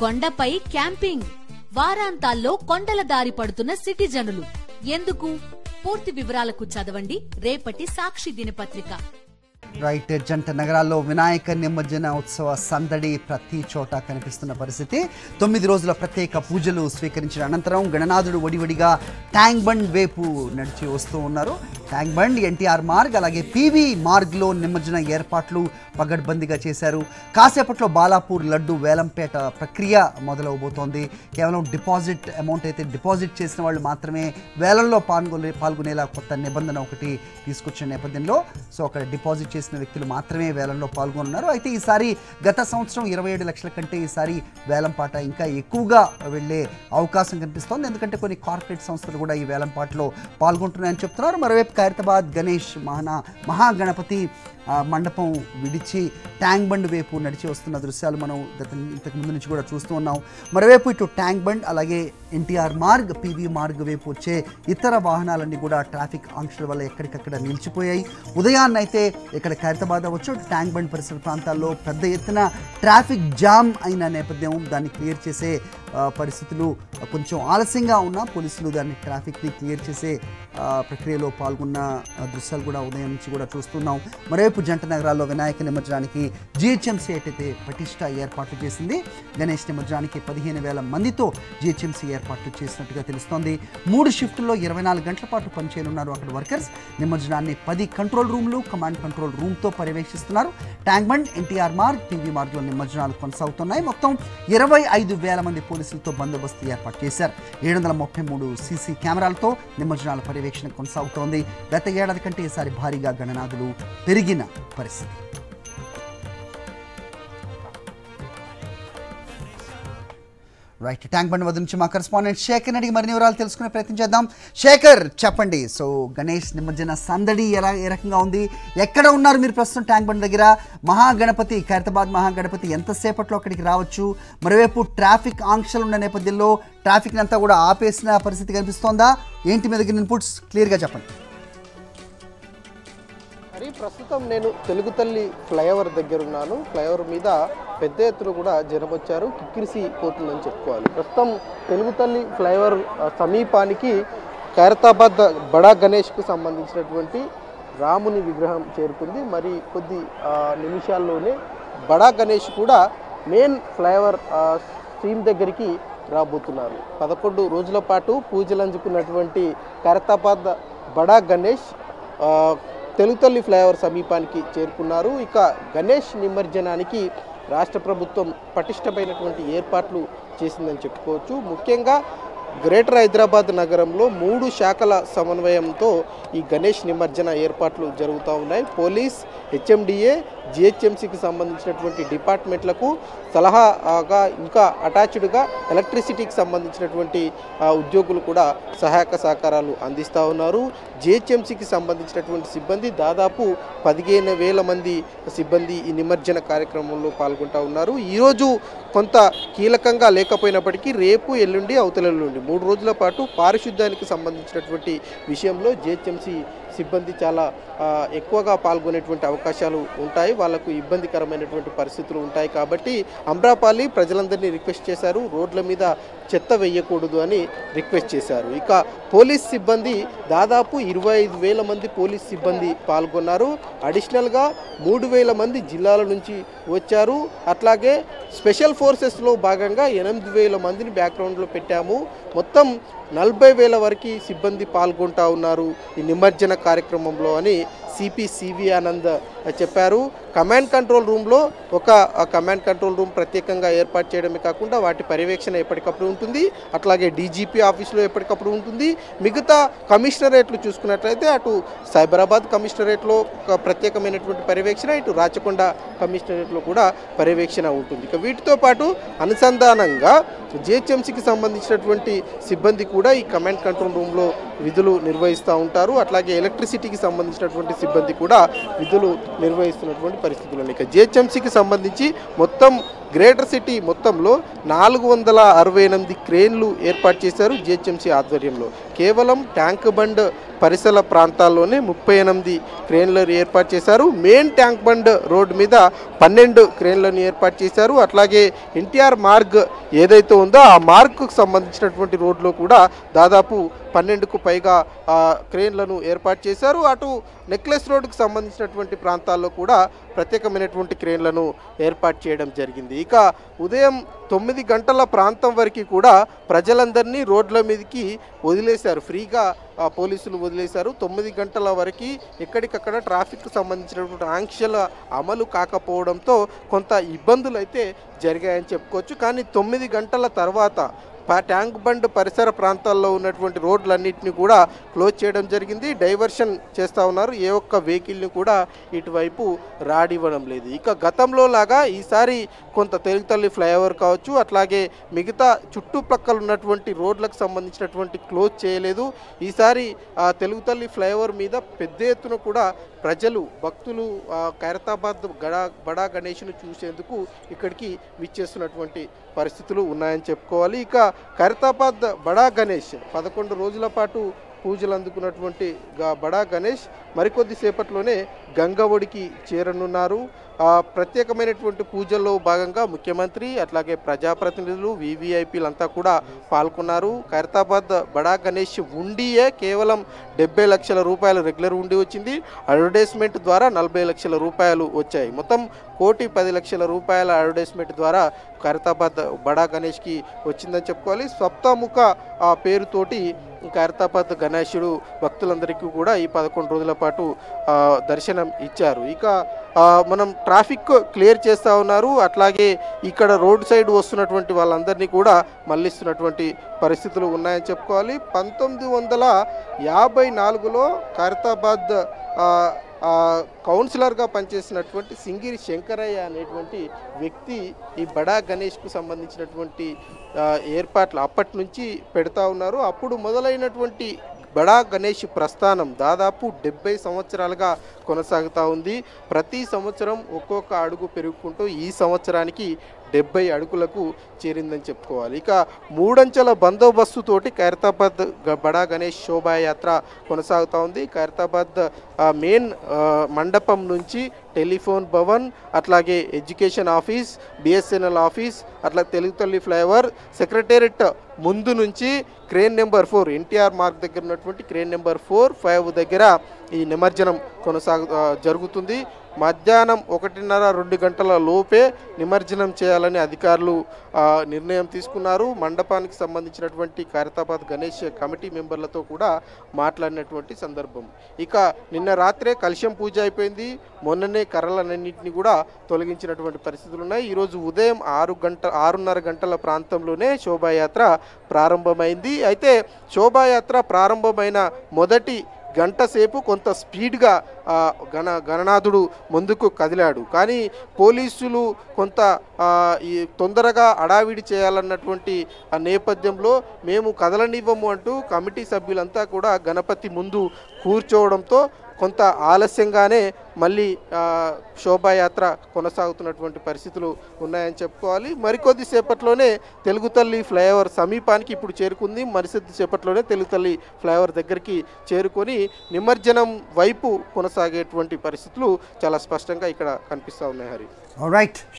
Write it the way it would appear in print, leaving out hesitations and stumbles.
కొండపై క్యాంపింగ్, వారాంతాల్లో కొండల దారి పడుతున్న సిటిజనులు. ఎందుకు? పూర్తి వివరాలకు చదవండి రేపటి సాక్షి దినపత్రిక. రైట్. జంట నగరాల్లో వినాయక నిమజ్జన ఉత్సవ సందడి ప్రతి చోట కనిపిస్తున్న పరిస్థితి. 9 రోజుల ప్రత్యేక పూజలు స్వీకరించిన అనంతరం గణనాథుడు వడివడిగా ట్యాంక్ బండ్ వైపు నడిచి వస్తూ ఉన్నారు. ట్యాంక్ బండ్, ఎన్టీఆర్ మార్గ్, అలాగే పీవీ మార్గ్లో నిమజ్జన ఏర్పాట్లు పగడ్బందీగా చేశారు. కాసేపట్లో బాలాపూర్ లడ్డు వేలంపేట ప్రక్రియ మొదలవబోతోంది. కేవలం డిపాజిట్ అమౌంట్ అయితే డిపాజిట్ చేసిన వాళ్ళు మాత్రమే వేలంలో పాల్గొనేలా కొత్త నిబంధన ఒకటి తీసుకొచ్చిన నేపథ్యంలో అక్కడ డిపాజిట్ చేసిన వ్యక్తులు మాత్రమే వేలంలో పాల్గొన్నారు. అయితే ఈసారి గత సంవత్సరం 27 లక్షల కంటే ఈసారి వేలంపాట ఇంకా ఎక్కువగా వెళ్లే అవకాశం కనిపిస్తోంది. ఎందుకంటే కొన్ని కార్పొరేట్ సంస్థలు కూడా ఈ వేలంపాటలో పాల్గొంటున్నాయని చెప్తున్నారు. మరోవైపు ఖైరతాబాద్ గణేష్ మహాగణపతి మండపం విడిచి ట్యాంక్ బండ్ వైపు నడిచి వస్తున్న దృశ్యాలు మనం ఇంతకు ముందు నుంచి కూడా చూస్తూ ఉన్నాం. మరోవైపు ఇటు ట్యాంక్ బండ్, అలాగే ఎన్టీఆర్ మార్గ్, పీవీ మార్గ్ వైపు వచ్చే ఇతర వాహనాలన్నీ కూడా ట్రాఫిక్ ఆంక్షల వల్ల ఎక్కడికక్కడ నిలిచిపోయాయి. ఉదయాన్నైతే ఇక్కడ ఖైరతాబాద్ అవ్వచ్చు, ట్యాంక్ బండ్ పరిసర ప్రాంతాల్లో పెద్ద ఎత్తున ట్రాఫిక్ జామ్ అయిన నేపథ్యం, దాన్ని క్లియర్ చేసే పరిస్థితులు కొంచెం ఆలస్యంగా ఉన్నా పోలీసులు దాన్ని ట్రాఫిక్ని క్లియర్ చేసే ప్రక్రియలో పాల్గొన్న దృశ్యాలు కూడా ఉదయం నుంచి కూడా చూస్తున్నాం. మరోవైపు జంట నగరాల్లో వినాయక నిమజ్జనానికి జిహెచ్ఎంసీ అయితే పటిష్ట ఏర్పాట్లు చేసింది. గణేష్ నిమజ్జనానికి 15,000 మందితో జిహెచ్ఎంసీ ఏర్పాట్లు చేసినట్టుగా తెలుస్తోంది. 3 షిఫ్టుల్లో 24 గంటల పాటు పనిచేయనున్నారు అక్కడ వర్కర్స్. నిమజ్జనాన్ని 10 కంట్రోల్ రూమ్లు, కమాండ్ కంట్రోల్ రూమ్తో పర్యవేక్షిస్తున్నారు. ట్యాంక్ బండ్, ఎన్టీఆర్ మార్గ్, పీవీ మార్గ్లో నిమజ్జనాలు కొనసాగుతున్నాయి. మొత్తం 25,000 మంది పోలీసులతో బందోబస్తు ఏర్పాటు చేశారు. 733 సీసీ కెమెరాలతో నిమజ్జనాల పర్యవేక్షణ కొనసాగుతోంది. గత ఏడాది కంటే ఈసారి భారీగా గణనాథులు పెరిగిన పరిస్థితి. రైట్. ట్యాంక్ బండ్ వద్ద నుంచి మా కరెస్పాండెంట్ శేఖర్ అడిగి మరిన్ని వివరాలు తెలుసుకునే ప్రయత్నం చేద్దాం. శేఖర్, చెప్పండి. గణేష్ నిమజ్జన సందడి ఏ రకంగా ఉంది? ఎక్కడ ఉన్నారు మీరు ప్రస్తుతం ట్యాంక్ బండ్ దగ్గర? మహాగణపతి, ఖైరతాబాద్ మహాగణపతి ఎంతసేపట్లో అక్కడికి రావచ్చు? మరోవైపు ట్రాఫిక్ ఆంక్షలు ఉన్న నేపథ్యంలో ట్రాఫిక్ అంతా కూడా ఆపేసిన పరిస్థితి కనిపిస్తోందా? ఏంటి మీ దగ్గర ఇన్పుట్స్ క్లియర్గా చెప్పండి. మరి ప్రస్తుతం నేను తెలుగు తల్లి ఫ్లైఓవర్ దగ్గర ఉన్నాను. ఫ్లైఓవర్ మీద పెద్ద ఎత్తున కూడా జనం వచ్చారు. కిక్కిరిసి పోతుందని చెప్పుకోవాలి. ప్రస్తుతం తెలుగు తల్లి ఫ్లైఓవర్ సమీపానికి ఖైరతాబాద్ బడా గణేష్కు సంబంధించినటువంటి రాముని విగ్రహం చేరుకుంది. మరి కొద్ది నిమిషాల్లోనే బడా గణేష్ కూడా మెయిన్ ఫ్లైఓవర్ స్ట్రీమ్ దగ్గరికి రాబోతున్నారు. 11 రోజుల పాటు పూజలు అందుకున్నటువంటి ఖైరతాబాద్ బడా గణేష్ తెలుగు తల్లి ఫ్లైఓవర్ సమీపానికి చేరుకున్నారు. ఇక గణేష్ నిమజ్జనానికి రాష్ట్ర ప్రభుత్వం పటిష్టమైనటువంటి ఏర్పాట్లు చేసిందని చెప్పుకోవచ్చు. ముఖ్యంగా గ్రేటర్ హైదరాబాద్ నగరంలో 3 శాఖల సమన్వయంతో ఈ గణేష్ నిమజ్జన ఏర్పాట్లు జరుగుతూ ఉన్నాయి. పోలీస్, హెచ్ఎండిఏ, జిహెచ్ఎంసీకి సంబంధించినటువంటి డిపార్ట్మెంట్లకు సలహాగా ఇంకా అటాచ్డ్గా ఎలక్ట్రిసిటీకి సంబంధించినటువంటి ఉద్యోగులు కూడా సహాయక సహకారాలు అందిస్తూ ఉన్నారు. జిహెచ్ఎంసీకి సంబంధించినటువంటి సిబ్బంది దాదాపు 15,000 మంది సిబ్బంది ఈ నిమజ్జన కార్యక్రమంలో పాల్గొంటూ ఉన్నారు. ఈరోజు కొంత కీలకంగా లేకపోయినప్పటికీ రేపు, ఎల్లుండి, అవతల ఎల్లుండి 3 రోజుల పాటు పారిశుద్ధ్యానికి సంబంధించినటువంటి విషయంలో జిహెచ్ఎంసీ సిబ్బంది చాలా ఎక్కువగా పాల్గొనేటువంటి అవకాశాలు ఉంటాయి. వాళ్లకు ఇబ్బందికరమైనటువంటి పరిస్థితులు ఉంటాయి. కాబట్టి అమ్రాపాలి ప్రజలందరినీ రిక్వెస్ట్ చేశారు, రోడ్ల మీద చెత్త వేయకూడదు అని రిక్వెస్ట్ చేశారు. ఇక పోలీస్ సిబ్బంది దాదాపు 25,000 మంది పోలీస్ సిబ్బంది పాల్గొన్నారు. అడిషనల్గా 3,000 మంది జిల్లాల నుంచి వచ్చారు. అట్లాగే స్పెషల్ ఫోర్సెస్లో భాగంగా 8,000 మందిని బ్యాక్గ్రౌండ్లో పెట్టాము. మొత్తం 40,000 వరకు సిబ్బంది పాల్గొంటా ఉన్నారు ఈ నిమజ్జన కార్యక్రమంలో అని సిపి సివి ఆనంద్ చెప్పారు. కమాండ్ కంట్రోల్ రూమ్లో ఒక కమాండ్ కంట్రోల్ రూమ్ ప్రత్యేకంగా ఏర్పాటు చేయడమే కాకుండా వాటి పర్యవేక్షణ ఎప్పటికప్పుడు ఉంటుంది. అట్లాగే డీజీపీ ఆఫీసులో ఎప్పటికప్పుడు ఉంటుంది. మిగతా కమిషనరేట్లు చూసుకున్నట్లయితే అటు సైబరాబాద్ కమిషనరేట్లో ప్రత్యేకమైనటువంటి పర్యవేక్షణ, ఇటు రాచకొండ కమిషనరేట్లో కూడా పర్యవేక్షణ ఉంటుంది. ఇక వీటితో పాటు అనుసంధానంగా జిహెచ్ఎంసీకి సంబంధించినటువంటి సిబ్బంది కూడా ఈ కమాండ్ కంట్రోల్ రూమ్లో విధులు నిర్వహిస్తూ ఉంటారు. అట్లాగే ఎలక్ట్రిసిటీకి సంబంధించినటువంటి సిబ్బంది కూడా విధులు నిర్వహిస్తున్నటువంటి పరిస్థితులు ఉన్నాయి. ఇక జిహెచ్ఎంసీకి సంబంధించి మొత్తం గ్రేటర్ సిటీ మొత్తంలో 468 క్రేన్లు ఏర్పాటు చేశారు జిహెచ్ఎంసీ ఆధ్వర్యంలో. కేవలం ట్యాంక్ బండ్ పరిసర ప్రాంతాల్లోనే 38 క్రేన్లను ఏర్పాటు చేశారు. మెయిన్ ట్యాంక్ బండ్ రోడ్డు మీద 12 క్రేన్లను ఏర్పాటు చేశారు. అట్లాగే ఎన్టీఆర్ మార్గ్ ఏదైతే ఉందో ఆ మార్గ్కు సంబంధించినటువంటి రోడ్లో కూడా దాదాపు 12కు పైగా క్రేన్లను ఏర్పాటు చేశారు. అటు నెక్లెస్ రోడ్డుకు సంబంధించినటువంటి ప్రాంతాల్లో కూడా ప్రత్యేకమైనటువంటి క్రేన్లను ఏర్పాటు చేయడం జరిగింది. ఇక ఉదయం 9 గంటల ప్రాంతం వరకు కూడా ప్రజలందరినీ రోడ్ల మీదకి వదిలేశారు, ఫ్రీగా పోలీసులు వదిలేశారు. 9 గంటల వరకు ఎక్కడికక్కడ ట్రాఫిక్కు సంబంధించినటువంటి ఆంక్షల అమలు కాకపోవడంతో కొంత ఇబ్బందులు అయితే జరిగాయని చెప్పుకోవచ్చు. కానీ 9 గంటల తర్వాత ట్యాంక్ బండ్ పరిసర ప్రాంతాల్లో ఉన్నటువంటి రోడ్లన్నింటినీ కూడా క్లోజ్ చేయడం జరిగింది. డైవర్షన్ చేస్తూ ఉన్నారు. ఏ ఒక్క వెహికల్ని కూడా ఇటువైపు రానివ్వడం లేదు. ఇక గతంలో లాగా ఈసారి కొంత తెలుగుతల్లి ఫ్లైఓవర్ కావచ్చు, అట్లాగే మిగతా చుట్టుపక్కల ఉన్నటువంటి రోడ్లకు సంబంధించినటువంటి క్లోజ్ చేయలేదు. ఈసారి తెలుగుతల్లి ఫ్లైఓవర్ మీద పెద్ద ఎత్తున కూడా ప్రజలు, భక్తులు ఖైరతాబాద్ బడా గణేష్ను చూసేందుకు ఇక్కడికి విచ్చేస్తున్నటువంటి పరిస్థితులు ఉన్నాయని చెప్పుకోవాలి. ఇక ఖైరతాబాద్ బడా గణేష్ 11 రోజుల పాటు పూజలు అందుకున్నటువంటి బడా గణేష్ మరికొద్ది సేపట్లోనే గంగవడికి చేరనున్నారు. ప్రత్యేకమైనటువంటి పూజల్లో భాగంగా ముఖ్యమంత్రి అట్లాగే ప్రజాప్రతినిధులు, వివిఐపీలంతా కూడా పాల్గొన్నారు. ఖైరతాబాద్ బడా గణేష్ ఉండియే కేవలం 70 లక్షల రూపాయలు రెగ్యులర్ ఉండి వచ్చింది. అడ్వర్టైజ్మెంట్ ద్వారా 40 లక్షల రూపాయలు వచ్చాయి. మొత్తం 1,10,00,000 రూపాయల అడ్వర్టైజ్మెంట్ ద్వారా ఖైరతాబాద్ బడా గణేష్కి వచ్చిందని చెప్పుకోవాలి. సప్తాముఖ పేరుతోటి ఖైరతాబాద్ గణేశుడు భక్తులందరికీ కూడా ఈ 11 రోజుల పాటు దర్శనం ఇచ్చారు. ఇక మనం ట్రాఫిక్ క్లియర్ చేస్తూ ఉన్నారు. అట్లాగే ఇక్కడ రోడ్ సైడ్ వస్తున్నటువంటి వాళ్ళందరినీ కూడా మళ్ళిస్తున్నటువంటి పరిస్థితులు ఉన్నాయని చెప్పుకోవాలి. 1954లో ఖైరతాబాద్ కౌన్సిలర్గా పనిచేసినటువంటి సింగిరి శంకరయ్య అనేటువంటి వ్యక్తి ఈ బడా గణేష్కు సంబంధించినటువంటి ఏర్పాట్లు అప్పటి నుంచి పెడతా ఉన్నారు. అప్పుడు మొదలైనటువంటి బడా గణేష్ ప్రస్థానం దాదాపు 70 సంవత్సరాలుగా కొనసాగుతూ ఉంది. ప్రతి సంవత్సరం ఒక్కొక్క అడుగు పెరుగుకుంటూ ఈ సంవత్సరానికి 70 అడుగులకు చేరిందని చెప్పుకోవాలి. ఇక 3 అంచెల బందోబస్తుతోటి ఖైరతాబాద్ బడా గణేష్ శోభాయాత్ర కొనసాగుతూ ఉంది. ఖైరతాబాద్ మెయిన్ మండపం నుంచి టెలిఫోన్ భవన్, అట్లాగే ఎడ్యుకేషన్ ఆఫీస్, బిఎస్ఎన్ఎల్ ఆఫీస్, అట్లా తెలుగుతల్లి ఫ్లైఓవర్, సెక్రటేరియట్ ముందు నుంచి క్రేన్ నెంబర్ 4 ఎన్టీఆర్ మార్గ్ దగ్గర ఉన్నటువంటి క్రేన్ నెంబర్ 4, 5 దగ్గర ఈ నిమజ్జనం జరుగుతుంది. మధ్యాహ్నం 1:30-2 గంటల లోపే నిమజ్జనం చేయాలని అధికారులు నిర్ణయం తీసుకున్నారు. మండపానికి సంబంధించినటువంటి ఖైరతాబాద్ గణేష్ కమిటీ మెంబర్లతో కూడా మాట్లాడినటువంటి సందర్భం. ఇక నిన్న రాత్రే కలశం పూజ అయిపోయింది. మొన్ననే కర్రలన్నింటినీ కూడా తొలగించినటువంటి పరిస్థితులు ఉన్నాయి. ఈరోజు ఉదయం 6:30 గంటల ప్రాంతంలోనే శోభాయాత్ర ప్రారంభమైంది. అయితే శోభాయాత్ర ప్రారంభమైన మొదటి గంట సేపు కొంత స్పీడ్గా గణనాథుడు ముందుకు కదిలాడు. కానీ పోలీసులు కొంత ఈ తొందరగా అడావిడి చేయాలన్నటువంటి నేపథ్యంలో మేము కదలనివ్వము అంటూ కమిటీ సభ్యులంతా కూడా గణపతి ముందు కూర్చోవడంతో కొంత ఆలస్యంగానే మళ్ళీ శోభాయాత్ర కొనసాగుతున్నటువంటి పరిస్థితులు ఉన్నాయని చెప్పుకోవాలి. మరికొద్ది సేపట్లోనే తెలుగుతల్లి ఫ్లైఓవర్ సమీపానికి ఇప్పుడు చేరుకుంది. మరికొద్ది సేపట్లోనే తెలుగుతల్లి ఫ్లైఓవర్ దగ్గరికి చేరుకొని నిమజ్జనం వైపు కొనసాగేటువంటి పరిస్థితులు చాలా స్పష్టంగా ఇక్కడ కనిపిస్తూ ఉన్నాయి. హరి. ఆల్రైట్.